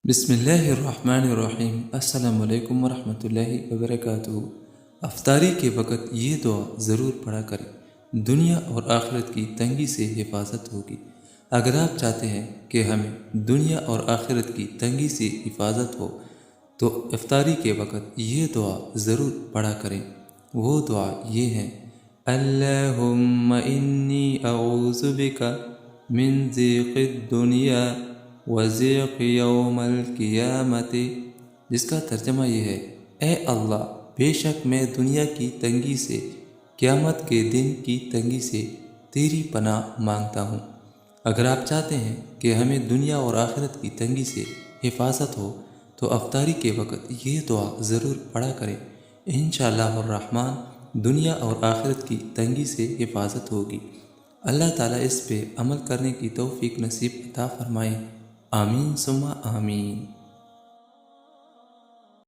بسم اللہ الرحمن الرحیم۔ السلام علیکم ورحمۃ اللہ وبرکاتہ۔ افطاری کے وقت یہ دعا ضرور پڑھا کریں، دنیا اور آخرت کی تنگی سے حفاظت ہوگی۔ اگر آپ چاہتے ہیں کہ ہمیں دنیا اور آخرت کی تنگی سے حفاظت ہو تو افطاری کے وقت یہ دعا ضرور پڑھا کریں۔ وہ دعا یہ ہے: اللہم انی اعوذ بک من ضیق الدنیا وضیق یوم القیامت، جس کا ترجمہ یہ ہے: اے اللہ، بے شک میں دنیا کی تنگی سے، قیامت کے دن کی تنگی سے تیری پناہ مانگتا ہوں۔ اگر آپ چاہتے ہیں کہ ہمیں دنیا اور آخرت کی تنگی سے حفاظت ہو تو افطاری کے وقت یہ دعا ضرور پڑھا کریں۔ انشاءاللہ الرحمن دنیا اور آخرت کی تنگی سے حفاظت ہوگی۔ اللہ تعالیٰ اس پہ عمل کرنے کی توفیق نصیب عطا فرمائے۔ آمین ثم آمین۔